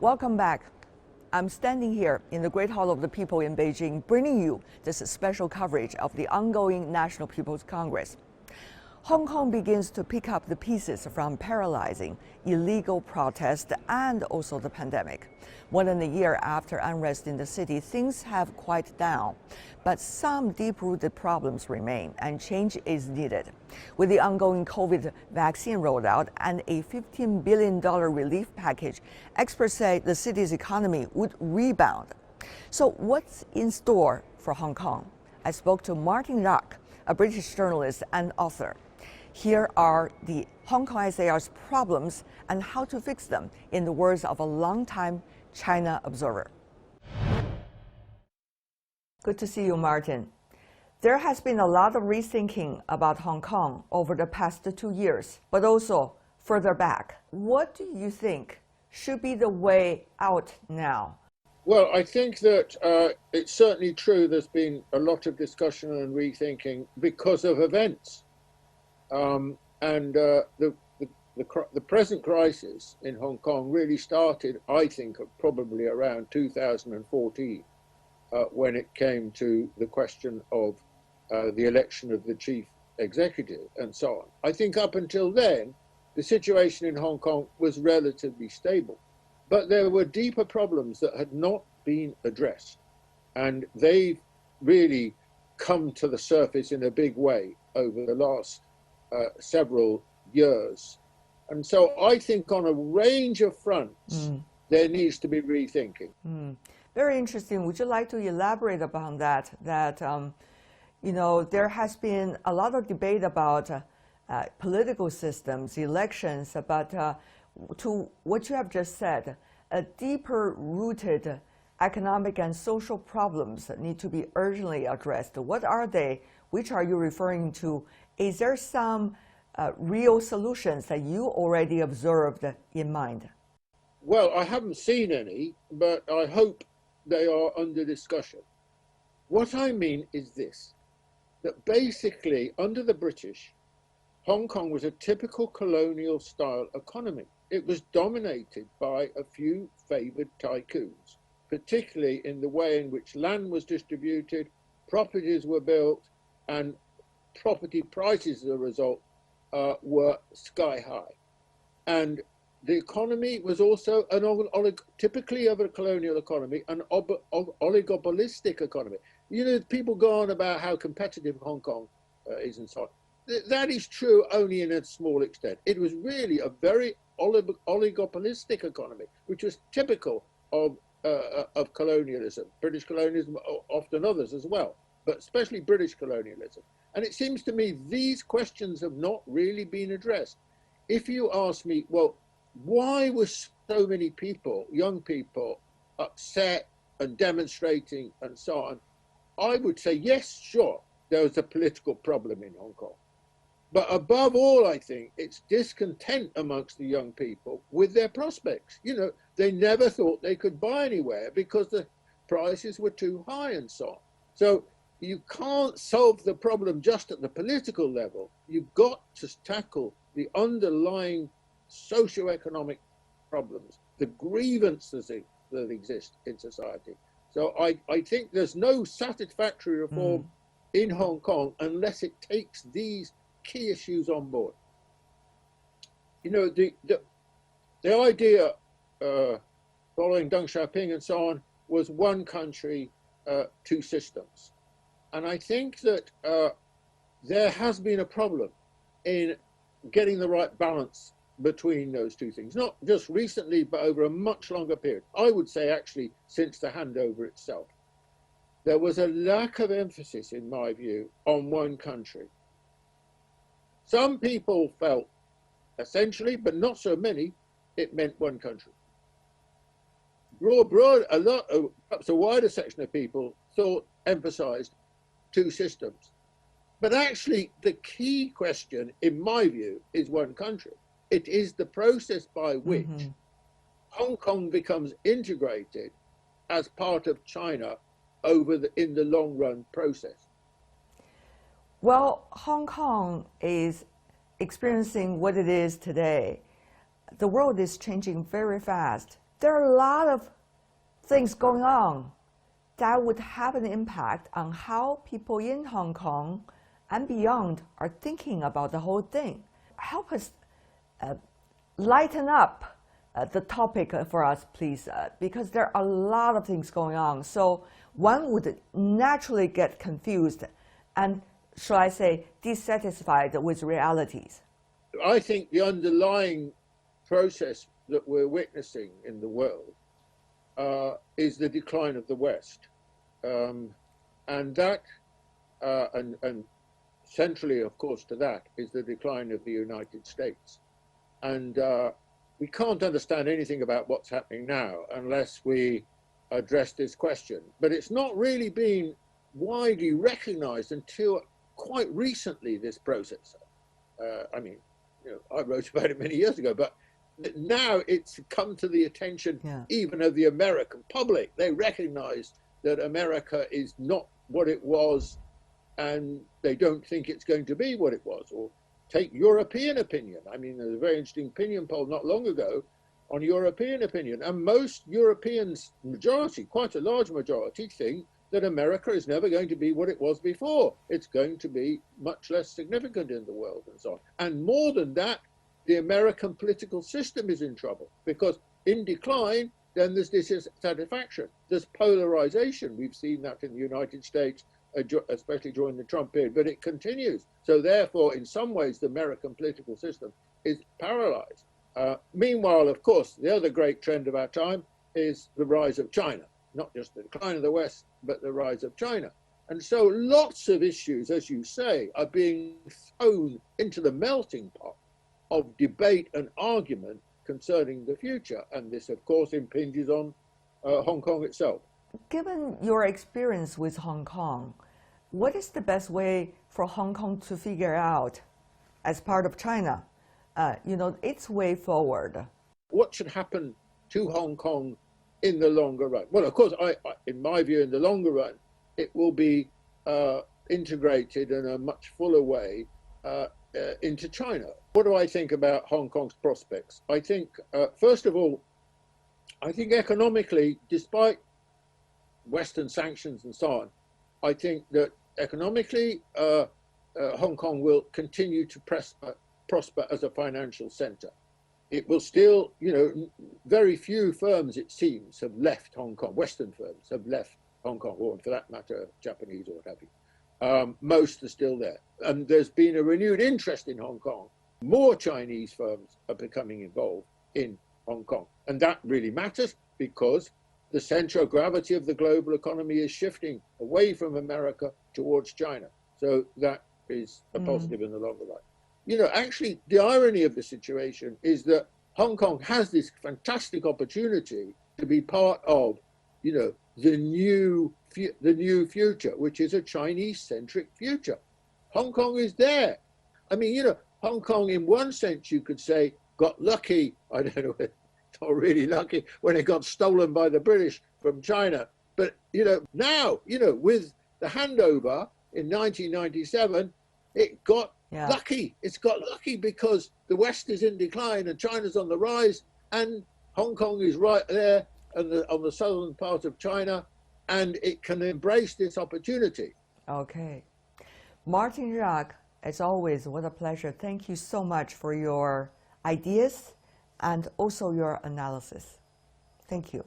Welcome back. I'm standing here in the Great Hall of the People in Beijing, bringing you this special coverage of the ongoing National People's Congress. Hong Kong begins to pick up the pieces from paralyzing, illegal protest, and also the pandemic. More than a year after unrest in the city, things have quieted down, but some deep-rooted problems remain, and change is needed. With the ongoing COVID vaccine rollout and a $15 billion relief package, experts say the city's economy would rebound. So what's in store for Hong Kong? I spoke to Martin Jacques, a British journalist and author. Here are the HKSAR's problems and how to fix them, in the words of a longtime China observer. Good to see you, Martin. There has been a lot of rethinking about Hong Kong over the past 2 years, but also further back. What do you think should be the way out now? Well, I think that it's certainly true there's been a lot of discussion and rethinking because of events. The present crisis in Hong Kong really started, I think, probably around 2014, when it came to the question of the election of the chief executive and so on. I think up until then, the situation in Hong Kong was relatively stable, but there were deeper problems that had not been addressed, and they've really come to the surface in a big way over the last several years. And so I think on a range of fronts, there needs to be rethinking. Very interesting. Would you like to elaborate upon that? There has been a lot of debate about political systems, elections, but to what you have just said, a deeper rooted economic and social problems that need to be urgently addressed. What are they? Which are you referring to? Is there some real solutions that you already observed in mind? Well, I haven't seen any, but I hope they are under discussion. What I mean is this, that basically under the British, Hong Kong was a typical colonial style economy. It was dominated by a few favoured tycoons, particularly in the way in which land was distributed, properties were built, and property prices as a result were sky high. And the economy was also typically of a colonial economy, an oligopolistic economy. People go on about how competitive Hong Kong is and so on. That is true only in a small extent. It was really a very oligopolistic economy, which was typical of colonialism, British colonialism, often others as well, but especially British colonialism. And it seems to me these questions have not really been addressed. If you ask me, well, why were so many people, young people, upset and demonstrating and so on, I would say, yes, sure, there was a political problem in Hong Kong. But above all, I think it's discontent amongst the young people with their prospects. They never thought they could buy anywhere because the prices were too high and so on. So you can't solve the problem just at the political level. You've got to tackle the underlying socio-economic problems, the grievances that exist in society. So I think there's no satisfactory reform in Hong Kong unless it takes these key issues on board. The idea following Deng Xiaoping and so on was one country, two systems. And I think that there has been a problem in getting the right balance between those two things, not just recently, but over a much longer period. I would say actually since the handover itself. There was a lack of emphasis, in my view, on one country. Some people felt essentially, but not so many, it meant one country. Perhaps a wider section of people emphasized two systems. But actually, the key question, in my view, is one country. It is the process by which Hong Kong becomes integrated as part of China in the long run process. Well, Hong Kong is experiencing what it is today. The world is changing very fast. there are a lot of things going on that would have an impact on how people in Hong Kong and beyond are thinking about the whole thing. Help us lighten up the topic for us, please, because there are a lot of things going on. So one would naturally get confused and, shall I say, dissatisfied with realities. I think the underlying process that we're witnessing in the world is the decline of the West. And that, and centrally, of course, to that is the decline of the United States. And we can't understand anything about what's happening now unless we address this question. But it's not really been widely recognized until quite recently, this process. I mean, I wrote about it many years ago, but now it's come to the attention even of the American public. They recognize that America is not what it was, and they don't think it's going to be what it was. Or take European opinion. I mean, there's a very interesting opinion poll not long ago on European opinion, and most Europeans, majority, quite a large majority, think that America is never going to be what it was before. It's going to be much less significant in the world and so on. And more than that, the American political system is in trouble, because in decline, then there's dissatisfaction, there's polarization. We've seen that in the United States, especially during the Trump period, but it continues. So therefore, in some ways, the American political system is paralyzed. Meanwhile, of course, the other great trend of our time is the rise of China, not just the decline of the West, but the rise of China. And so lots of issues, as you say, are being thrown into the melting pot of debate and argument concerning the future. And this, of course, impinges on Hong Kong itself. Given your experience with Hong Kong, what is the best way for Hong Kong to figure out, as part of China, its way forward? What should happen to Hong Kong in the longer run? Well, of course, in my view, in the longer run, it will be integrated in a much fuller way into China. What do I think about Hong Kong's prospects? I think, first of all, I think economically, despite Western sanctions and so on, I think that economically, Hong Kong will continue to prosper as a financial center. It will still, very few firms, it seems, have left Hong Kong. Western firms have left Hong Kong, or for that matter, Japanese or what have you. Most are still there. And there's been a renewed interest in Hong Kong. More Chinese firms are becoming involved in Hong Kong. And that really matters, because the center of gravity of the global economy is shifting away from America towards China. So that is a positive in the longer run. Actually, the irony of the situation is that Hong Kong has this fantastic opportunity to be part of, the new future, which is a Chinese-centric future. Hong Kong is there. I mean, Hong Kong, in one sense, you could say, got lucky. I don't know, not really lucky, when it got stolen by the British from China. But, now, with the handover in 1997, it got lucky. It's got lucky because the West is in decline and China's on the rise, and Hong Kong is right there on the southern part of China, and it can embrace this opportunity. Okay. Martin Jacques, as always, what a pleasure. Thank you so much for your ideas and also your analysis. Thank you.